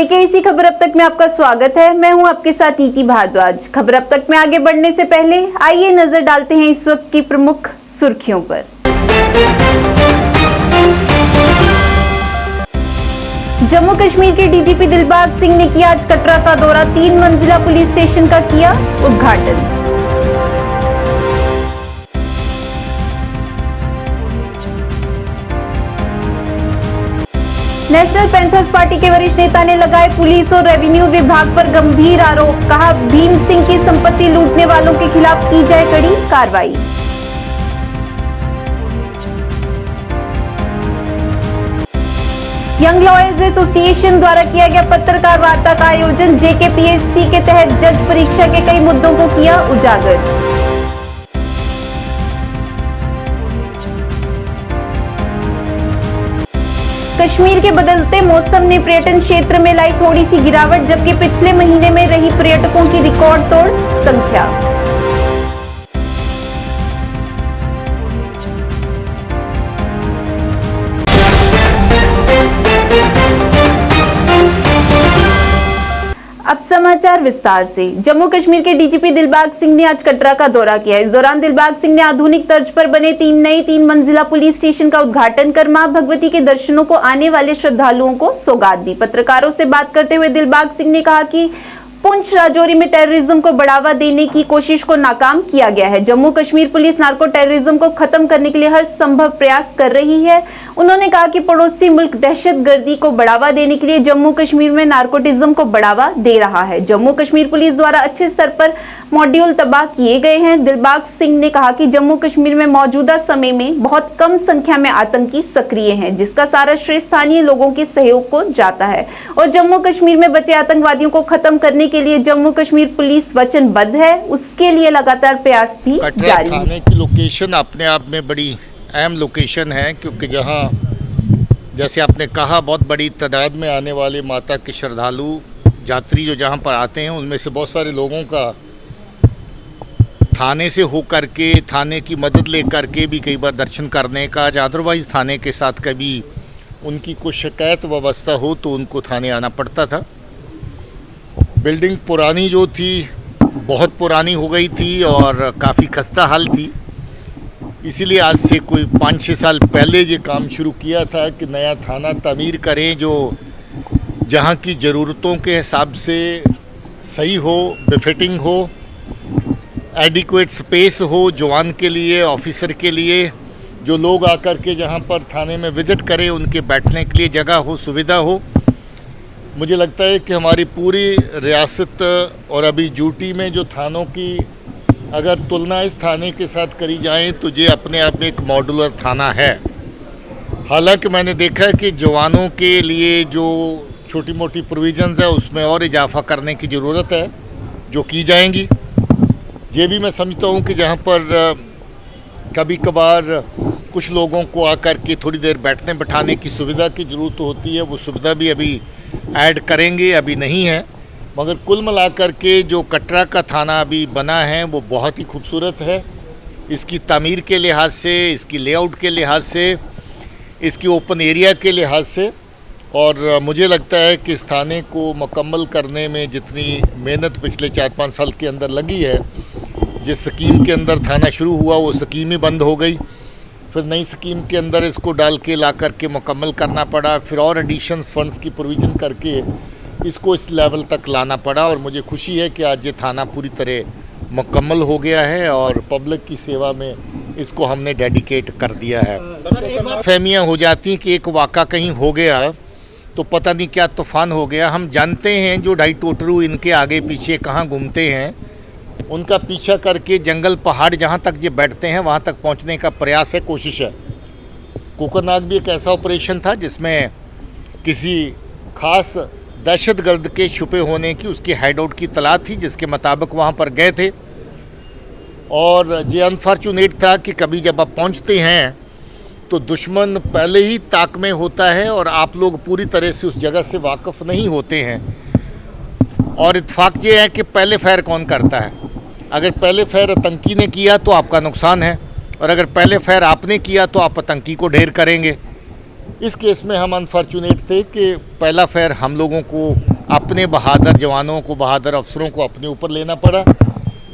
जेकेईसी खबर अब तक में आपका स्वागत है। मैं हूं आपके साथ नीति भारद्वाज। खबर अब तक में आगे बढ़ने से पहले आइए नजर डालते हैं इस वक्त की प्रमुख सुर्खियों पर। जम्मू कश्मीर के डीजीपी दिलबाग सिंह ने किया आज कटरा का दौरा। 3 मंजिला पुलिस स्टेशन का किया उद्घाटन। नेशनल पैंथर्स पार्टी के वरिष्ठ नेता ने लगाए पुलिस और रेवेन्यू विभाग पर गंभीर आरोप। कहा, भीम सिंह की संपत्ति लूटने वालों के खिलाफ की जाए कड़ी कार्रवाई। यंग लॉयर्स एसोसिएशन द्वारा किया गया पत्रकार वार्ता का आयोजन। जेकेपीएससी के तहत जज परीक्षा के कई मुद्दों को किया उजागर। कश्मीर के बदलते मौसम ने पर्यटन क्षेत्र में लाई थोड़ी सी गिरावट, जबकि पिछले महीने में रही पर्यटकों की रिकॉर्ड तोड़ संख्या। अब समाचार विस्तार से। जम्मू कश्मीर के डीजीपी दिलबाग सिंह ने आज कटरा का दौरा किया। इस दौरान दिलबाग सिंह ने आधुनिक तर्ज पर बने 3 मंजिला पुलिस स्टेशन का उद्घाटन कर मां भगवती के दर्शनों को आने वाले श्रद्धालुओं को सौगात दी। पत्रकारों से बात करते हुए दिलबाग सिंह ने कहा कि पुंछ राजौरी में टेररिज्म को बढ़ावा देने की कोशिश को नाकाम किया गया है। Jammu Kashmir police narco terrorism को खत्म करने के लिए हर संभव प्रयास कर रही है। उन्होंने कहा कि पड़ोसी मुल्क दहशतगर्दी को बढ़ावा देने के लिए जम्मू कश्मीर में नार्कोटिज्म को बढ़ावा दे रहा है। जम्मू कश्मीर पुलिस द्वारा अच्छे स्तर पर मॉड्यूल तबाह किए गए हैं। दिलबाग सिंह ने कहा कि जम्मू कश्मीर में मौजूदा समय में बहुत कम संख्या में आतंकी सक्रिय हैं, जिसका सारा श्रेय स्थानीय लोगों के सहयोग को जाता है और जम्मू कश्मीर में बचे आतंकवादियों को खत्म करने के लिए जम्मू कश्मीर पुलिस वचनबद्ध है। उसके लिए लगातार प्रयास भी जारी है। थाने की लोकेशन अपने आप में बड़ी अहम लोकेशन है, क्योंकि जहां जैसे आपने कहा बहुत बड़ी तादाद में आने वाले माता के श्रद्धालु यात्री जो जहां पर आते हैं, उनमें से बहुत सारे लोगों का थाने से होकर के थाने की मदद लेकर के भी कई बार दर्शन करने का, अदरवाइज थाने के साथ कभी उनकी कुछ शिकायत व्यवस्था हो तो उनको थाने आना पड़ता था। बिल्डिंग पुरानी जो थी बहुत पुरानी हो गई थी और काफ़ी खस्ता हाल थी, इसीलिए आज से कोई 5-6 साल पहले ये काम शुरू किया था कि नया थाना तामीर करें जो जहाँ की ज़रूरतों के हिसाब से सही हो, बेफिटिंग हो, एडिक्वेट स्पेस हो जवान के लिए, ऑफिसर के लिए, जो लोग आकर के जहाँ पर थाने में विज़िट करें उनके बैठने के लिए जगह हो, सुविधा हो। मुझे लगता है कि हमारी पूरी रियासत और अभी यूटी में जो थानों की अगर तुलना इस थाने के साथ करी जाए तो ये अपने आप में एक मॉड्यूलर थाना है। हालांकि मैंने देखा है कि जवानों के लिए जो छोटी मोटी प्रोविजंस है उसमें और इजाफा करने की ज़रूरत है, जो की जाएंगी। ये भी मैं समझता हूँ कि जहाँ पर कभी कभार कुछ लोगों को आकर के थोड़ी देर बैठने बैठाने की सुविधा की ज़रूरत होती है, वो सुविधा भी अभी ऐड करेंगे, अभी नहीं है। मगर कुल मिलाकर के जो कटरा का थाना अभी बना है वो बहुत ही खूबसूरत है। इसकी तामीर के लिहाज से, इसकी लेआउट के लिहाज से, इसकी ओपन एरिया के लिहाज से, और मुझे लगता है कि इस थाने को मुकम्मल करने में जितनी मेहनत पिछले 4-5 साल के अंदर लगी है, जिस स्कीम के अंदर थाना शुरू हुआ वो स्कीम ही बंद हो गई, फिर नई स्कीम के अंदर इसको डाल के ला करके मुकम्मल करना पड़ा, फिर और एडिशंस फंड्स की प्रोविज़न करके इसको इस लेवल तक लाना पड़ा। और मुझे खुशी है कि आज ये थाना पूरी तरह मुकम्मल हो गया है और पब्लिक की सेवा में इसको हमने डेडिकेट कर दिया है। फहमियाँ हो जाती कि एक वाक़ा कहीं हो गया तो पता नहीं क्या तूफ़ान हो गया। हम जानते हैं जो ढाई टोटरू इनके आगे पीछे कहाँ घूमते हैं, उनका पीछा करके जंगल पहाड़ जहाँ तक ये बैठते हैं वहाँ तक पहुँचने का प्रयास है, कोशिश है। कोकरनाग भी एक ऐसा ऑपरेशन था जिसमें किसी खास दहशतगर्द के छुपे होने की उसकी हाइडआउट की तलाश थी, जिसके मुताबिक वहाँ पर गए थे। और ये अनफॉर्चुनेट था कि कभी जब आप पहुँचते हैं तो दुश्मन पहले ही ताक में होता है और आप लोग पूरी तरह से उस जगह से वाकिफ़ नहीं होते हैं। और इत्तेफाक ये है कि पहले फायर कौन करता है। अगर पहले फायर आतंकी ने किया तो आपका नुकसान है, और अगर पहले फायर आपने किया तो आप आतंकी को ढेर करेंगे। इस केस में हम अनफॉर्चुनेट थे कि पहला फायर हम लोगों को अपने बहादुर जवानों को, बहादुर अफसरों को अपने ऊपर लेना पड़ा,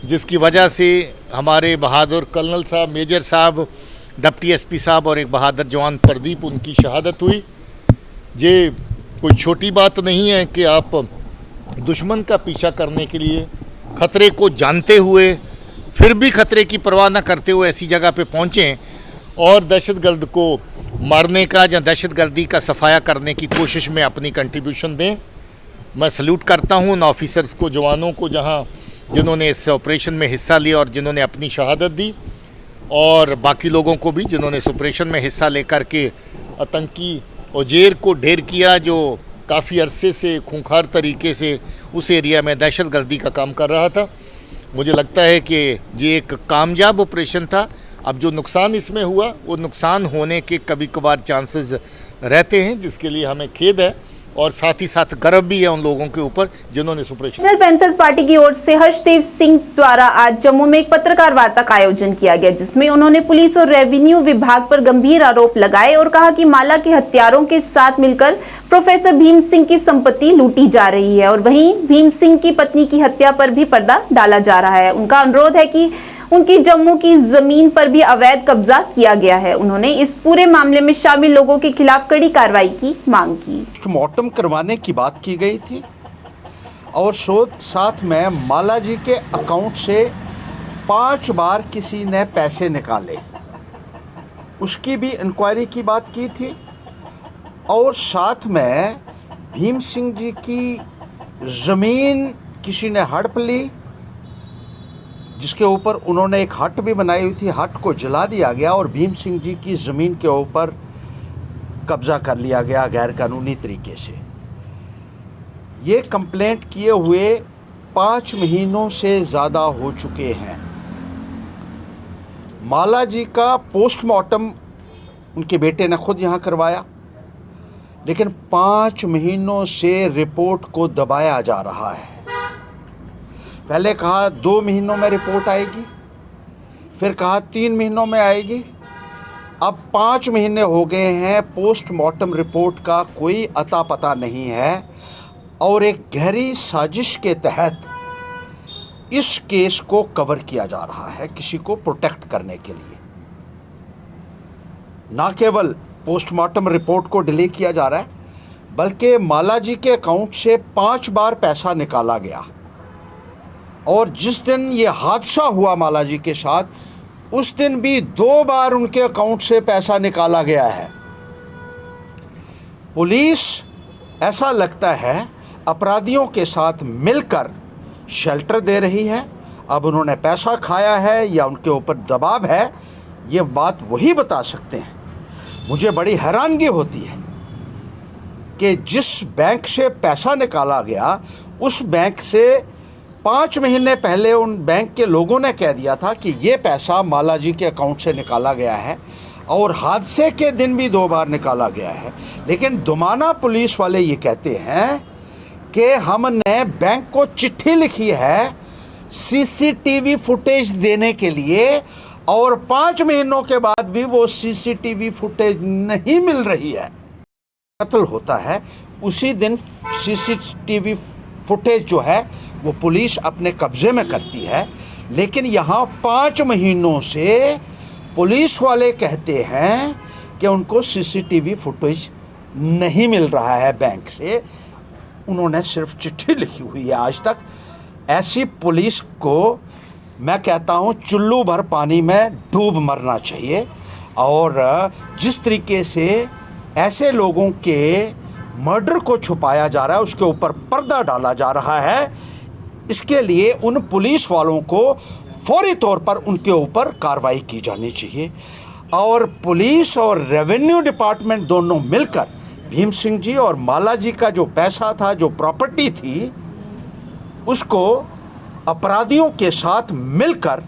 जिसकी वजह से हमारे बहादुर कर्नल साहब, मेजर साहब, डिप्टी एसपी साहब और एक बहादुर जवान प्रदीप, उनकी शहादत हुई। ये कोई छोटी बात नहीं है कि आप दुश्मन का पीछा करने के लिए खतरे को जानते हुए फिर भी खतरे की परवाह न करते हुए ऐसी जगह पे पहुँचें और दहशतगर्द को मारने का या दहशतगर्दी का सफाया करने की कोशिश में अपनी कंट्रीब्यूशन दें। मैं सल्यूट करता हूँ उन ऑफिसर्स को, जवानों को, जिन्होंने इस ऑपरेशन में हिस्सा लिया और जिन्होंने अपनी शहादत दी, और बाकी लोगों को भी जिन्होंने इस ऑपरेशन में हिस्सा लेकर के आतंकी उजेर को ढेर किया, जो काफ़ी अरसे से खूंखार तरीके से उस एरिया में दहशतगर्दी का काम कर रहा था। मुझे लगता है कि ये एक कामयाब ऑपरेशन था। अब जो नुकसान इसमें हुआ, वो नुकसान होने के कभी कभार चांसेस रहते हैं, जिसके लिए हमें खेद है और साथ ही साथ गर्व भी है उन लोगों के ऊपर जिन्होंने इस ऑपरेशन। नेशनल पैंथर्स पार्टी की ओर से हर्षदेव सिंह द्वारा आज जम्मू में एक पत्रकार वार्ता का आयोजन किया गया, जिसमें उन्होंने पुलिस और रेवेन्यू विभाग पर गंभीर आरोप लगाए और कहा कि माला के हत्यारों के साथ मिलकर प्रोफेसर भीम सिंह की संपत्ति लूटी जा रही है और वहीं भीम सिंह की पत्नी की हत्या पर भी पर्दा डाला जा रहा है। उनका अनुरोध है कि उनकी जम्मू की जमीन पर भी अवैध कब्जा किया गया है। उन्होंने इस पूरे मामले में शामिल लोगों के खिलाफ कड़ी कार्रवाई की मांग की। पोस्टमार्टम करवाने की बात की गई थी और साथ में माला जी के अकाउंट से 5 बार किसी ने पैसे निकाले, उसकी भी इंक्वायरी की बात की थी। और साथ में भीम सिंह जी की ज़मीन किसी ने हड़प ली, जिसके ऊपर उन्होंने एक हट भी बनाई हुई थी। हट को जला दिया गया और भीम सिंह जी की ज़मीन के ऊपर कब्ज़ा कर लिया गया गैर कानूनी तरीके से। ये कंप्लेंट किए हुए 5 महीनों से ज़्यादा हो चुके हैं। माला जी का पोस्टमार्टम उनके बेटे ने खुद यहाँ करवाया, लेकिन 5 महीनों से रिपोर्ट को दबाया जा रहा है। पहले कहा 2 महीनों में रिपोर्ट आएगी, फिर कहा 3 महीनों में आएगी, अब 5 महीने हो गए हैं, पोस्टमार्टम रिपोर्ट का कोई अता पता नहीं है। और एक गहरी साजिश के तहत इस केस को कवर किया जा रहा है, किसी को प्रोटेक्ट करने के लिए। ना केवल पोस्टमार्टम रिपोर्ट को डिले किया जा रहा है, बल्कि माला जी के अकाउंट से 5 बार पैसा निकाला गया। और जिस दिन ये हादसा हुआ माला जी के साथ, उस दिन भी 2 बार उनके अकाउंट से पैसा निकाला गया है। पुलिस, ऐसा लगता है, अपराधियों के साथ मिलकर शेल्टर दे रही है। अब उन्होंने पैसा खाया है या उनके ऊपर दबाव है, ये बात वही बता सकते हैं। मुझे बड़ी हैरानगी होती है कि जिस बैंक से पैसा निकाला गया, उस बैंक से 5 महीने पहले उन बैंक के लोगों ने कह दिया था कि ये पैसा माला जी के अकाउंट से निकाला गया है, और हादसे के दिन भी 2 बार निकाला गया है। लेकिन दुमाना पुलिस वाले ये कहते हैं कि हमने बैंक को चिट्ठी लिखी है सीसीटीवी फुटेज देने के लिए, और 5 महीनों के बाद भी वो सीसीटीवी फुटेज नहीं मिल रही है। कत्ल होता है उसी दिन सीसीटीवी फुटेज जो है वो पुलिस अपने कब्जे में करती है, लेकिन यहाँ 5 महीनों से पुलिस वाले कहते हैं कि उनको सीसीटीवी फुटेज नहीं मिल रहा है बैंक से। उन्होंने सिर्फ चिट्ठी लिखी हुई है आज तक। ऐसी पुलिस को मैं कहता हूँ चुल्लू भर पानी में डूब मरना चाहिए। और जिस तरीके से ऐसे लोगों के मर्डर को छुपाया जा रहा है, उसके ऊपर पर्दा डाला जा रहा है, इसके लिए उन पुलिस वालों को फौरी तौर पर उनके ऊपर कार्रवाई की जानी चाहिए। और पुलिस और रेवेन्यू डिपार्टमेंट दोनों मिलकर भीम सिंह जी और माला जी का जो पैसा था, जो प्रॉपर्टी थी, उसको अपराधियों के साथ मिलकर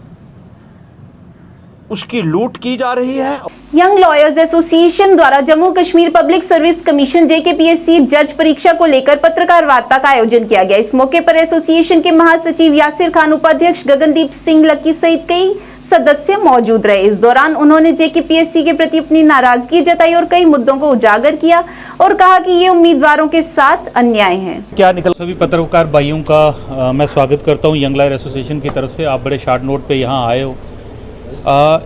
उसकी लूट की जा रही है। यंग लॉयर्स एसोसिएशन द्वारा Jammu Kashmir public service commission JKPSC जज परीक्षा को लेकर पत्रकार वार्ता का आयोजन किया गया। इस मौके पर एसोसिएशन के महासचिव यासिर खान, उपाध्यक्ष गगनदीप सिंह लक्की सहित कई सदस्य मौजूद रहे। इस दौरान उन्होंने जेकेपीएससी के प्रति अपनी नाराजगी जताई और कई मुद्दों को उजागर किया और कहा कि ये उम्मीदवारों के साथ अन्याय है। क्या निकल सभी पत्रकार भाइयों का मैं स्वागत करता हूं यंग लायर एसोसिएशन की तरफ से। आप बड़े शार्ट नोट पे यहां आए हो।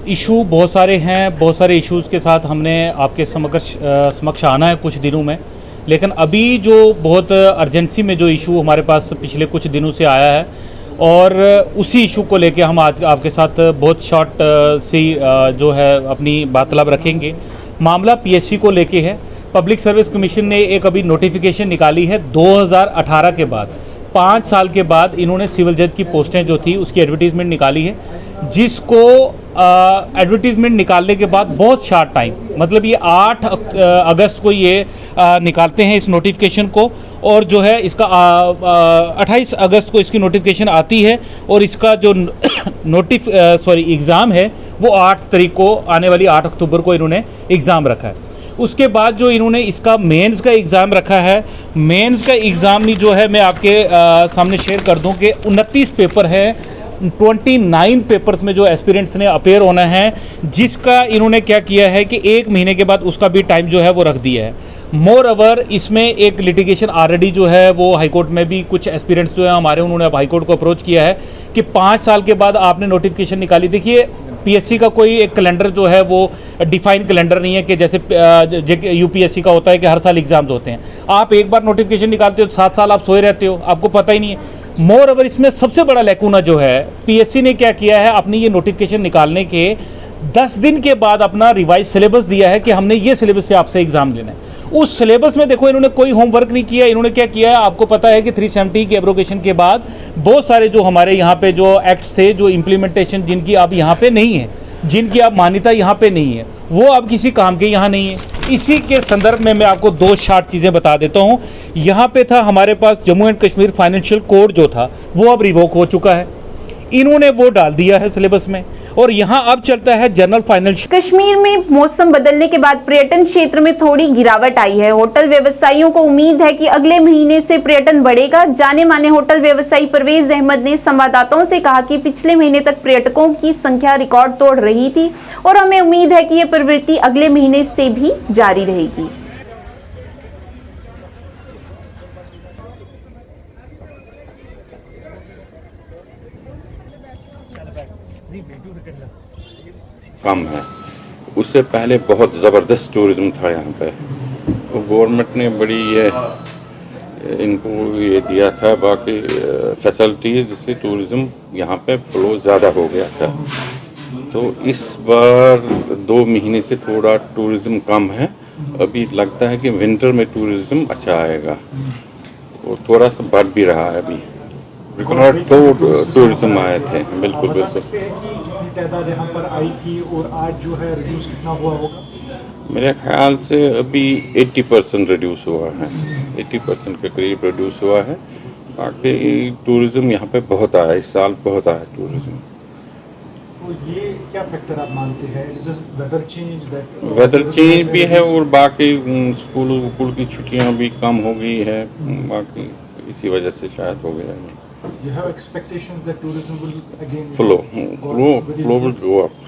इशू बहुत सारे हैं, बहुत सारे इश्यूज़ के साथ हमने आपके समक्ष आना है कुछ दिनों में, लेकिन अभी जो बहुत अर्जेंसी में जो इशू हमारे पास पिछले कुछ दिनों से आया है और उसी इशू को लेके हम आज आपके साथ बहुत शॉर्ट सी जो है अपनी वार्तालाप रखेंगे। मामला पीएससी को लेके है। पब्लिक सर्विस कमीशन ने एक अभी नोटिफिकेशन निकाली है 2018 के बाद, 5 साल के बाद इन्होंने सिविल जज की पोस्टें जो थी उसकी एडवर्टीज़मेंट निकाली है, जिसको एडवर्टीज़मेंट निकालने के बाद बहुत शार्ट टाइम, मतलब ये 8 अगस्त को ये निकालते हैं इस नोटिफिकेशन को, और जो है इसका 28 अगस्त को इसकी नोटिफिकेशन आती है और इसका जो एग्ज़ाम है वो 8 तारीख को, आने वाली 8 अक्टूबर को इन्होंने एग्ज़ाम रखा है। उसके बाद जो इन्होंने इसका मेंस का एग्ज़ाम रखा है, मेंस का एग्ज़ाम भी जो है मैं आपके सामने शेयर कर दूं कि 29 पेपर है, 29 पेपर्स में जो एस्पिरेंट्स ने अपेयर होना है, जिसका इन्होंने क्या किया है कि 1 महीने के बाद उसका भी टाइम जो है वो रख दिया है। मोर ओवर इसमें एक लिटिगेशन ऑलरेडी जो है वो हाईकोर्ट में भी कुछ एस्पिरेंट्स जो है हमारे, उन्होंने अब हाईकोर्ट को अप्रोच किया है कि 5 साल के बाद आपने नोटिफिकेशन निकाली। देखिए पीएससी का कोई एक कैलेंडर जो है वो डिफाइन कैलेंडर नहीं है कि जैसे यूपीएससी का होता है कि हर साल एग्जाम्स होते हैं। आप एक बार नोटिफिकेशन निकालते हो 7 साल आप सोए रहते हो, आपको पता ही नहीं है। मोर ओवर इसमें सबसे बड़ा लैकूना जो है, पीएससी ने क्या किया है, अपनी ये नोटिफिकेशन निकालने के 10 दिन के बाद अपना रिवाइज सिलेबस दिया है कि हमने ये सिलेबस से आपसे एग्जाम लेना है। उस सिलेबस में देखो इन्होंने कोई होमवर्क नहीं किया। इन्होंने क्या किया है, आपको पता है कि 370 के एब्रोगेशन के बाद बहुत सारे जो हमारे यहाँ पे जो एक्ट्स थे, जो इम्प्लीमेंटेशन जिनकी अब यहाँ पे नहीं है, जिनकी अब मान्यता यहाँ पे नहीं है, वो अब किसी काम के यहाँ नहीं है। इसी के संदर्भ में मैं आपको 2 शार्ट चीज़ें बता देता हूँ। यहाँ पे था हमारे पास Jammu and Kashmir financial code जो था वो अब रिवोक हो चुका है, इन्होंने वो डाल दिया है सिलेबस में, और यहाँ अब चलता है जनरल फाइनेंशियल। कश्मीर में मौसम बदलने के बाद पर्यटन क्षेत्र में थोड़ी गिरावट आई है। होटल व्यवसायियों को उम्मीद है कि अगले महीने से पर्यटन बढ़ेगा। जाने माने होटल व्यवसायी परवेज अहमद ने संवाददाताओं से कहा कि पिछले महीने तक पर्यटकों की संख्या रिकॉर्ड तोड़ रही थी और हमें उम्मीद है कि ये प्रवृत्ति अगले महीने से भी जारी रहेगी। कम है, उससे पहले बहुत ज़बरदस्त टूरिज़्म था यहाँ पे। तो गवर्नमेंट ने बड़ी इनको ये दिया था बाकी फैसिलिटीज़, जिससे टूरिज़्म यहाँ पे फ्लो ज़्यादा हो गया था। तो इस बार 2 महीने से थोड़ा टूरिज़्म कम है। अभी लगता है कि विंटर में टूरिज़्म अच्छा आएगा और थोड़ा सा बढ़ भी रहा है। अभी रिकॉर्ड तो टूरिज़्म आए थे, बिल्कुल बिल्कुल। तादाद यहाँ पर आई थी और आज जो है रिड्यूस कितना हुआ होगा? मेरे ख्याल से अभी 80% रिड्यूस हुआ है, 80% के करीब रिड्यूस हुआ है। बाकी टूरिज़्म यहाँ पे बहुत आया, इस साल बहुत आया टूरिज़्म। तो ये क्या फैक्टर आप मानते हैं? वेदर चेंज भी है और बाकी स्कूल की छुट्टियाँ भी कम हो गई है, बाकी इसी वजह से शायद हो गया है। You have expectations that tourism will again flow will go up.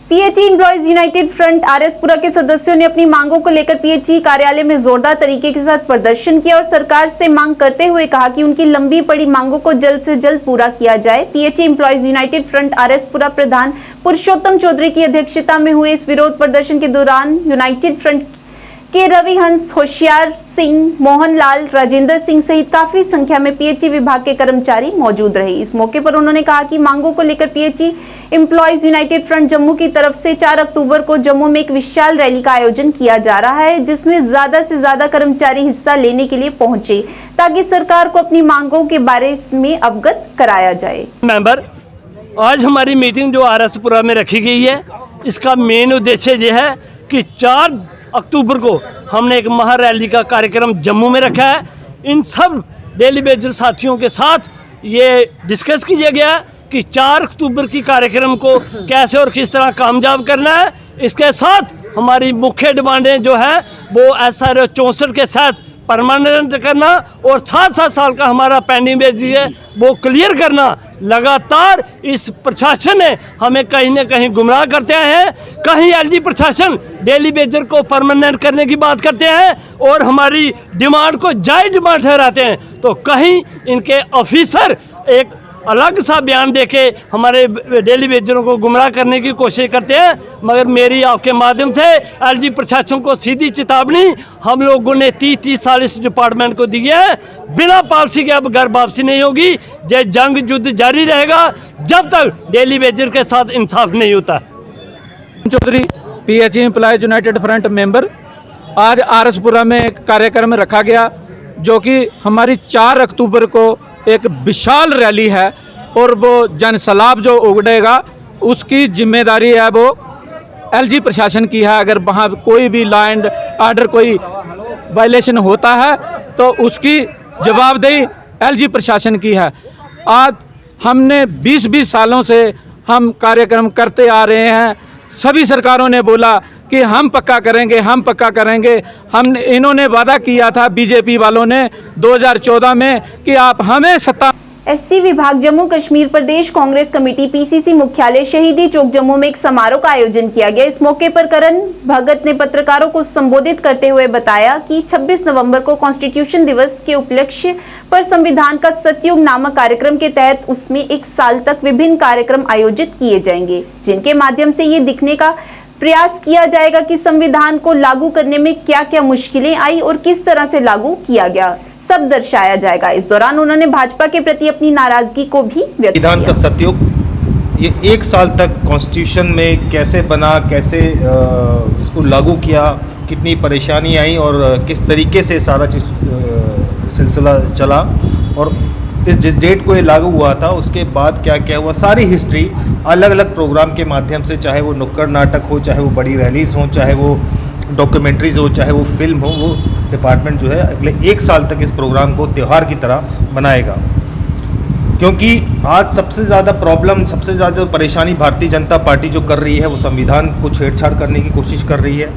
PHE employees united front RS Pura के सदस्यों ने अपनी मांगों को लेकर पीएचई कार्यालय में जोरदार तरीके के साथ प्रदर्शन किया और सरकार से मांग करते हुए कहा कि उनकी लंबी पड़ी मांगों को जल्द से जल्द पूरा किया जाए। PHE employees united front RS Pura प्रधान पुरुषोत्तम चौधरी की अध्यक्षता में हुए इस विरोध प्रदर्शन के दौरान यूनाइटेड फ्रंट के रवि हंस, होशियार सिंह, मोहन लाल, राजेंद्र सिंह सहित काफी संख्या में पीएचई विभाग के कर्मचारी मौजूद रहे। इस मौके पर उन्होंने कहा कि मांगों को लेकर PHE employees united front Jammu की तरफ से 4 अक्टूबर को जम्मू में एक विशाल रैली का आयोजन किया जा रहा है, जिसमें ज्यादा से ज्यादा कर्मचारी हिस्सा लेने के लिए पहुंचे ताकि सरकार को अपनी मांगों के बारे में अवगत कराया जाए। मेंबर, आज हमारी मीटिंग जो आरएसपुरा में रखी गई है, इसका मेन उद्देश्य यह है कि 4 अक्टूबर को हमने एक महारैली का कार्यक्रम जम्मू में रखा है। इन सब डेली बेजर साथियों के साथ ये डिस्कस किया गया कि 4 अक्टूबर की कार्यक्रम को कैसे और किस तरह कामयाब करना है। इसके साथ हमारी मुख्य डिमांडें जो है वो SRO 64 के साथ परमानेंट करना और 7-7 साल का हमारा पेंडिंग बेच है वो क्लियर करना। लगातार इस प्रशासन ने हमें कहीं ना कहीं गुमराह करते हैं। कहीं एलजी प्रशासन डेली वेजर को परमानेंट करने की बात करते हैं और हमारी डिमांड को जायज़ डिमांड ठहराते हैं, तो कहीं इनके ऑफिसर एक अलग सा बयान देके हमारे डेली वेजरों को गुमराह करने की कोशिश करते हैं। मगर मेरी आपके माध्यम से एलजी प्रशासन को सीधी चेतावनी, हम लोगों ने 30 साल इस डिपार्टमेंट को दिए हैं, बिना पॉलिसी के अब घर वापसी नहीं होगी। ये जंग युद्ध जारी रहेगा जब तक डेली वेजर के साथ इंसाफ नहीं होता। Chaudhary PH employees united front member. आज आरएसपुरा में एक कार्यक्रम रखा गया जो कि हमारी 4 अक्टूबर को एक विशाल रैली है और वो जनसैलाब जो उगड़ेगा उसकी जिम्मेदारी है वो एलजी प्रशासन की है। अगर वहाँ कोई भी लॉ एंड ऑर्डर कोई वायलेशन होता है तो उसकी जवाबदेही एलजी प्रशासन की है। आज हमने 20-20 सालों से हम कार्यक्रम करते आ रहे हैं। सभी सरकारों ने बोला कि हम पक्का करेंगे, हम पक्का करेंगे। हम इन्होंने वादा किया था बीजेपी वालों ने 2014 में कि आप हमें सत्ता। एससी विभाग जम्मू कश्मीर प्रदेश कांग्रेस कमेटी PCC मुख्यालय शहीदी चौक जम्मू में एक समारोह का आयोजन किया गया। इस मौके पर करण भगत ने पत्रकारों को संबोधित करते हुए बताया कि 26 नवंबर को कॉन्स्टिट्यूशन दिवस के उपलक्ष्य पर संविधान का सतयुग नामक कार्यक्रम के तहत उसमें 1 साल तक विभिन्न कार्यक्रम आयोजित किए जाएंगे, जिनके माध्यम से ये दिखने का प्रयास किया जाएगा कि संविधान को लागू करने में क्या क्या मुश्किलें आई और किस तरह से लागू किया गया, सब दर्शाया जाएगा। इस दौरान उन्होंने भाजपा के प्रति अपनी नाराजगी को भी व्यक्त किया। संविधान का सतयुग ये 1 साल तक कॉन्स्टिट्यूशन में कैसे बना, कैसे इसको लागू किया, कितनी परेशानी आई और किस तरीके से सारा चीज़ सिलसिला चला और जिस डेट को ये लागू हुआ था उसके बाद क्या क्या हुआ, सारी हिस्ट्री अलग अलग प्रोग्राम के माध्यम से, चाहे वो नुक्कड़ नाटक हो, चाहे वो बड़ी रैलीज हो, चाहे वो डॉक्यूमेंट्रीज हो, चाहे वो फिल्म हो, वो डिपार्टमेंट जो है अगले 1 साल तक इस प्रोग्राम को त्यौहार की तरह मनाएगा। क्योंकि आज सबसे ज़्यादा प्रॉब्लम, सबसे ज़्यादा परेशानी भारतीय जनता पार्टी जो कर रही है वो संविधान को छेड़छाड़ करने की कोशिश कर रही है।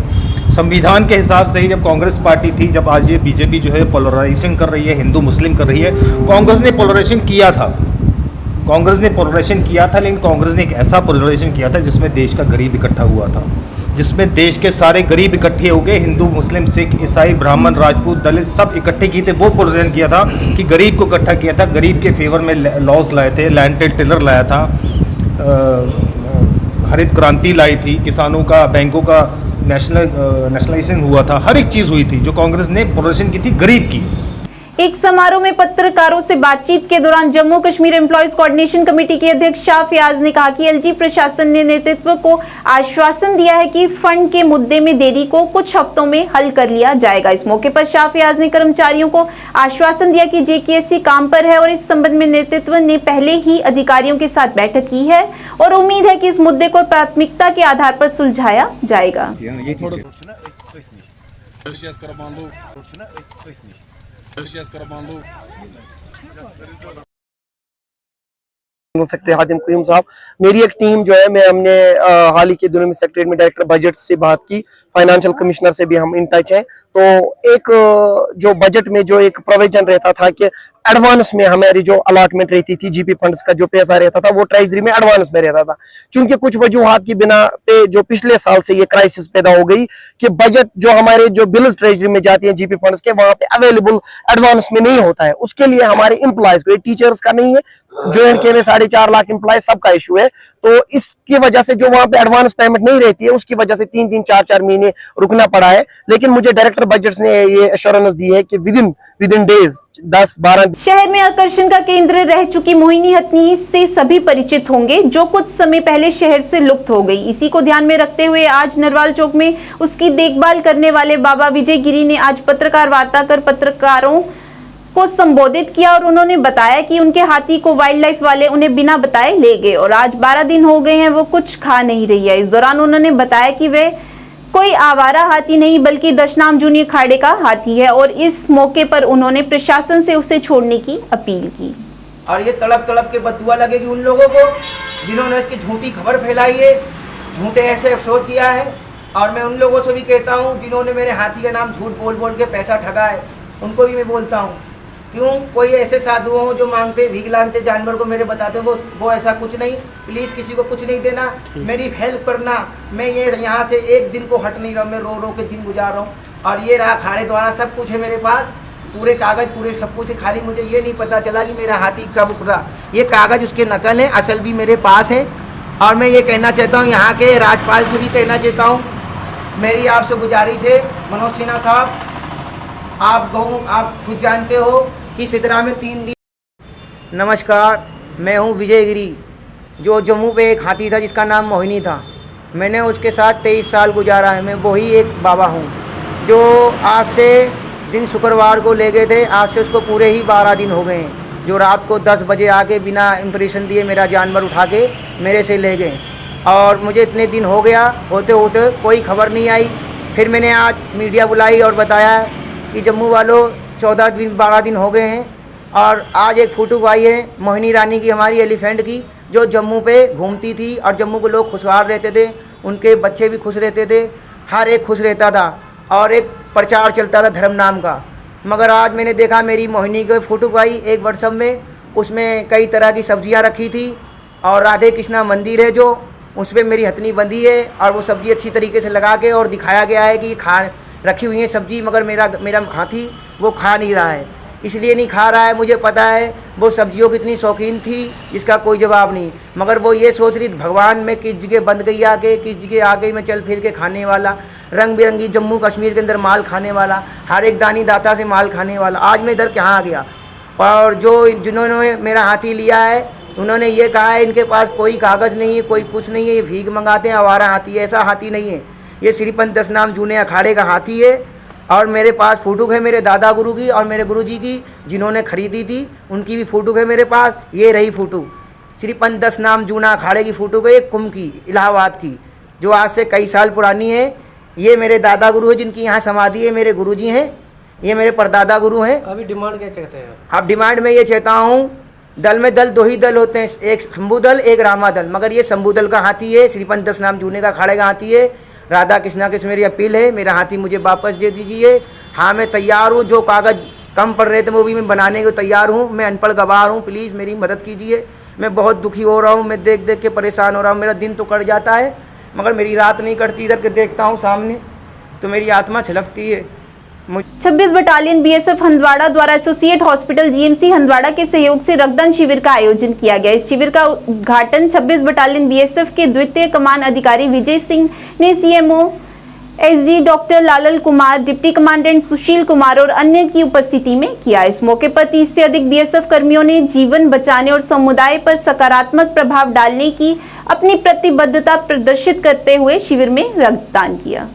संविधान के हिसाब से ही जब कांग्रेस पार्टी थी, जब आज ये बीजेपी जो है पोलराइजेशन कर रही है, हिंदू मुस्लिम कर रही है। कांग्रेस ने पोलराइजेशन किया था, लेकिन कांग्रेस ने एक ऐसा पोलराइजेशन किया था जिसमें देश का गरीब इकट्ठा हुआ था, जिसमें देश के सारे गरीब इकट्ठे हो गए, हिंदू मुस्लिम सिख ईसाई ब्राह्मण राजपूत दलित सब इकट्ठे किए थे। वो पोलराइजेशन किया था कि गरीब को इकट्ठा किया था, गरीब के फेवर में लॉज लाए थे, लैंड टिलर लाया था, हरित क्रांति लाई थी, किसानों का, बैंकों का नेशनलाइजेशन हुआ था, हर एक चीज़ हुई थी जो कांग्रेस ने पोलराइजेशन की थी गरीब की। एक समारोह में पत्रकारों से बातचीत के दौरान Jammu Kashmir employees coordination committee के अध्यक्ष शाह फयाज ने कहा कि एलजी प्रशासन ने नेतृत्व को आश्वासन दिया है कि फंड के मुद्दे में देरी को कुछ हफ्तों में हल कर लिया जाएगा। इस मौके पर शाह फयाज ने कर्मचारियों को आश्वासन दिया कि JKSC काम पर है और इस संबंध में नेतृत्व ने पहले ही अधिकारियों के साथ बैठक की है और उम्मीद है कि इस मुद्दे को प्राथमिकता के आधार पर सुलझाया जाएगा। सेक्रेटरी हातिम कुयूम साहब, मेरी एक टीम जो है, हमने हाल ही के दिनों में सेक्रेटरीट में डायरेक्टर बजट से बात की, फाइनेंशियल कमिश्नर से भी हम इन टच हैं। तो एक जो बजट में जो एक प्रोविजन रहता था कि एडवांस में हमारी जो अलॉटमेंट रहती थी GP फंड्स का जो पैसा रहता था वो ट्रेजरी में एडवांस में रहता था। चूंकि कुछ वजूहात की बिना पे जो पिछले साल से ये क्राइसिस पैदा हो गई कि बजट जो हमारे जो बिल्स ट्रेजरी में जाती हैं GP फंड्स के, वहां पे अवेलेबल एडवांस में नहीं होता है। उसके लिए हमारे एम्प्लॉयज को, टीचर्स का नहीं है, JNK में 4.5 लाख एम्प्लॉय सबका इशू है। तो इसकी वजह से जो वहां पे एडवांस पेमेंट नहीं रहती है उसकी वजह से 3-3, 4-4 महीने रुकना पड़ा है। लेकिन मुझे डायरेक्टर बजट ने ये एश्योरेंस दी है कि विद इन डेज 10-12। शहर में आकर्षण का केंद्र रह चुकी मोहिनी हथनी से सभी परिचित होंगे, जो कुछ समय पहले शहर से लुप्त हो गई। इसी को ध्यान में रखते हुए आज नरवाल चौक में उसकी देखभाल करने वाले बाबा विजय गिरी ने आज पत्रकार वार्ता कर पत्रकारों को संबोधित किया और उन्होंने बताया कि उनके हाथी को वाइल्ड लाइफ वाले उन्हें बिना बताए ले गए और आज 12 दिन हो गए हैं वो कुछ खा नहीं रही है। इस दौरान उन्होंने बताया कि वे कोई आवारा हाथी नहीं बल्कि दशनाम जूनियर खाड़े का हाथी है और इस मौके पर उन्होंने प्रशासन से उसे छोड़ने की अपील की। और ये तड़प के बदुआ लगेगी उन लोगों को जिन्होंने इसकी झूठी खबर फैलाई है, झूठे ऐसे अफसोस किया है। और मैं उन लोगों से भी कहता हूँ जिन्होंने मेरे हाथी का नाम झूठ बोल के पैसा ठगा है, उनको भी मैं बोलता हूँ, क्यों कोई ऐसे साधु हों जो मांगते भीख मांगते जानवर को मेरे बताते, वो ऐसा कुछ नहीं। प्लीज़ किसी को कुछ नहीं देना, मेरी हेल्प करना। मैं ये यहाँ से एक दिन को हट नहीं रहा हूँ, मैं रो रो के दिन गुजार रहा हूँ। और ये रहा खाड़े द्वारा, सब कुछ है मेरे पास, पूरे कागज़ पूरे सब कुछ है। खाली मुझे ये नहीं पता चला कि मेरा हाथी कब उतरा। ये कागज़ उसके नकल है, असल भी मेरे पास है। और मैं ये कहना चाहता हूँ, यहाँ के राज्यपाल से भी कहना चाहता हूँ, मेरी आपसे गुजारिश है मनोज सिन्हा साहब, आप खुद जानते हो कि सितरा में 3 दिन। नमस्कार, मैं हूँ विजय गिरी, जो जम्मू पे एक हाथी था जिसका नाम मोहिनी था। मैंने उसके साथ 23 साल गुजारा है। मैं वही एक बाबा हूँ जो आज से दिन शुक्रवार को ले गए थे, आज से उसको पूरे ही 12 दिन हो गए हैं। जो रात को 10 बजे आके बिना इम्प्रेशन दिए मेरा जानवर उठा के मेरे से ले गए, और मुझे इतने दिन हो गया होते होते कोई खबर नहीं आई। फिर मैंने आज मीडिया बुलाई और बताया कि जम्मू वालों 14 दिन 12 दिन हो गए हैं, और आज एक फ़ोटो आई है मोहिनी रानी की, हमारी एलिफेंट की, जो जम्मू पे घूमती थी और जम्मू के लोग खुशहाल रहते थे, उनके बच्चे भी खुश रहते थे, हर एक खुश रहता था, और एक प्रचार चलता था धर्म नाम का। मगर आज मैंने देखा मेरी मोहिनी की फ़ोटो आई एक व्हाट्सएप में, उसमें कई तरह की सब्जियां रखी थी, और राधे कृष्णा मंदिर है जो उस पर मेरी हथनी बंधी है, और वो सब्ज़ी अच्छी तरीके से लगा के और दिखाया गया है कि खा रखी हुई है सब्ज़ी, मगर मेरा हाथी वो खा नहीं रहा है। इसलिए नहीं खा रहा है, मुझे पता है वो सब्जियों की इतनी शौकीन थी जिसका कोई जवाब नहीं। मगर वो ये सोच रही भगवान मैं किस जगह बंद गई आके, किस जगह आ गई मैं चल फिर के खाने वाला, रंग बिरंगी जम्मू कश्मीर के अंदर माल खाने वाला, हर एक दानी दाता से माल खाने वाला। आज मैं इधर कहाँ आ गया। और जिन्होंने मेरा हाथी लिया है उन्होंने ये कहा है इनके पास कोई कागज़ नहीं है, कोई कुछ नहीं है, ये भीख मंगाते हैं, आवारा हाथी है। ऐसा हाथी नहीं है, ये श्रीपंत 10 नाम जूने अखाड़े का हाथी है। और मेरे पास फ़ोटो है मेरे दादा गुरु की और मेरे गुरुजी की, जिन्होंने ख़रीदी थी उनकी भी फ़ोटो है मेरे पास। ये रही फ़ोटो श्रीपंत 10 नाम जूना अखाड़े की फ़ोटो है, एक कुंभ की, इलाहाबाद की, जो आज से कई साल पुरानी है। ये मेरे दादा गुरु है जिनकी यहाँ समाधि है, मेरे गुरुजी हैं, ये मेरे परदादा गुरु हैं। अभी डिमांड क्या चाहते हैं? अब डिमांड में ये चाहता हूँ, दल में दल 2 ही दल होते हैं, एक शंभू दल एक रामा दल, मगर ये शंभू दल का हाथी है, श्रीपंत 10 नाम जूने का अखाड़े का हाथी है। राधा कृष्णा की मेरी अपील है, मेरा हाथी मुझे वापस दे दीजिए। हाँ मैं तैयार हूँ, जो कागज़ कम पड़ रहे थे वो भी मैं बनाने को तैयार हूँ। मैं अनपढ़ गवार हूँ, प्लीज़ मेरी मदद कीजिए। मैं बहुत दुखी हो रहा हूँ, मैं देख देख के परेशान हो रहा हूँ। मेरा दिन तो कट जाता है मगर मेरी रात नहीं कटती। इधर के देखता हूँ सामने तो मेरी आत्मा छलकती है। 26 बटालियन बीएसएफ हंदवाड़ा द्वारा एसोसिएट हॉस्पिटल जीएमसी हंदवाड़ा के सहयोग से रक्तदान शिविर का आयोजन किया गया। इस शिविर का उद्घाटन 26 बटालियन बीएसएफ के द्वितीय कमान अधिकारी विजय सिंह ने CMO SG doctor Lalal Kumar, deputy commandant Sushil Kumar और अन्य की उपस्थिति में किया। इस मौके पर 30 से अधिक बीएसएफ कर्मियों ने जीवन बचाने और समुदाय पर सकारात्मक प्रभाव डालने की अपनी प्रतिबद्धता प्रदर्शित करते हुए शिविर में रक्तदान किया।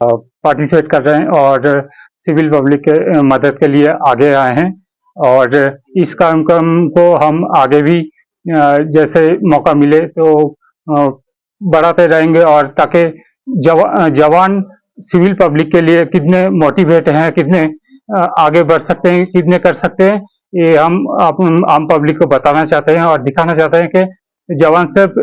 पार्टिसिपेट कर रहे हैं और सिविल पब्लिक के मदद के लिए आगे आए हैं, और इस कार्यक्रम को हम आगे भी जैसे मौका मिले तो बढ़ाते रहेंगे, और ताकि जवान सिविल पब्लिक के लिए कितने मोटिवेट हैं, कितने आगे बढ़ सकते हैं, कितने कर सकते हैं, ये हम आम पब्लिक को बताना चाहते हैं और दिखाना चाहते हैं कि जवान सिर्फ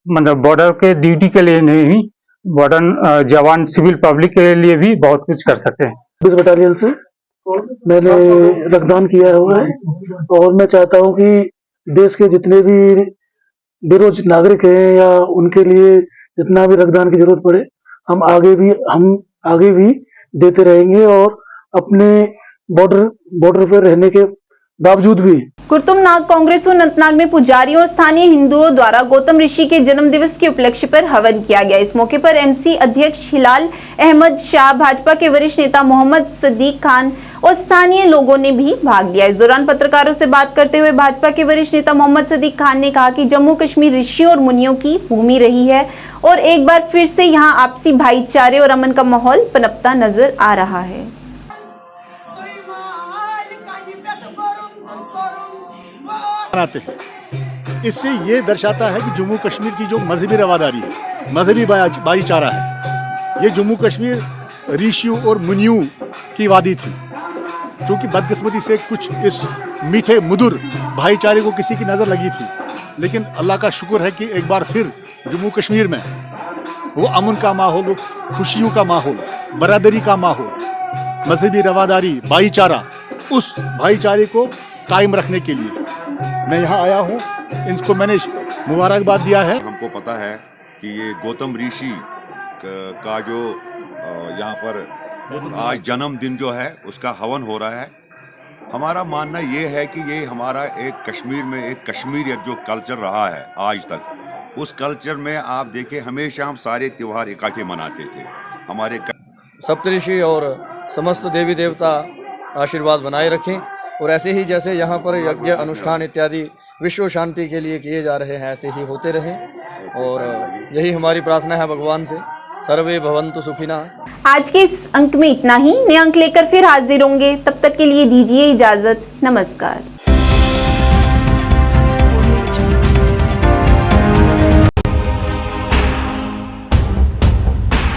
मतलब बॉर्डर के ड्यूटी के लिए नहीं, बॉर्डर जवान सिविल पब्लिक के लिए भी बहुत कुछ कर सकते हैं। 26 बटालियन से मैंने रक्तदान किया हुआ है, और मैं चाहता हूं कि देश के जितने भी बेरोज नागरिक हैं या उनके लिए जितना भी रक्तदान की जरूरत पड़े हम आगे भी देते रहेंगे, और अपने बॉर्डर पर रहने के बावजूद भी। कुतुबनाग कांग्रेस अनंतनाग में पुजारियों और स्थानीय हिंदुओं द्वारा गौतम ऋषि के जन्म दिवस के उपलक्ष्य पर हवन किया गया। इस मौके पर एमसी अध्यक्ष हिलाल अहमद शाह, भाजपा के वरिष्ठ नेता मोहम्मद सदीक खान और स्थानीय लोगों ने भी भाग लिया। इस दौरान पत्रकारों से बात करते हुए भाजपा के वरिष्ठ नेता मोहम्मद सदीक खान ने कहा कि जम्मू कश्मीर ऋषियों और मुनियों की भूमि रही है, और एक बार फिर से यहाँ आपसी भाईचारे और अमन का माहौल पनपता नजर आ रहा है। इससे ये दर्शाता है कि जम्मू कश्मीर की जो मजहबी रवादारी है, मजहबी भाईचारा है, ये जम्मू कश्मीर ऋषियों और मुनियों की वादी थी। क्योंकि बदकिस्मती से कुछ इस मीठे मधुर भाईचारे को किसी की नज़र लगी थी, लेकिन अल्लाह का शुक्र है कि एक बार फिर जम्मू कश्मीर में वो अमन का माहौल, खुशियों का माहौल, बरादरी का माहौल, मजहबी रवादारी, भाईचारा, उस भाईचारे को कायम रखने के लिए मैं यहाँ आया हूँ। इनको मैंने मुबारकबाद दिया है। हमको पता है कि ये गौतम ऋषि का जो यहाँ पर आज जन्मदिन जो है उसका हवन हो रहा है। हमारा मानना ये है कि ये हमारा एक कश्मीर में एक कश्मीरियत जो कल्चर रहा है आज तक, उस कल्चर में आप देखें हमेशा हम सारे त्यौहार इकट्ठे मनाते थे। हमारे सप्तऋषि और समस्त देवी देवता आशीर्वाद बनाए रखें और ऐसे ही जैसे यहाँ पर यज्ञ अनुष्ठान इत्यादि विश्व शांति के लिए किए जा रहे हैं ऐसे ही होते रहें और यही हमारी प्रार्थना है भगवान से। सर्वे भवन्तु सुखिना। आज के इस अंक में इतना ही। नए अंक लेकर फिर हाजिर होंगे, तब तक के लिए दीजिए इजाजत। नमस्कार।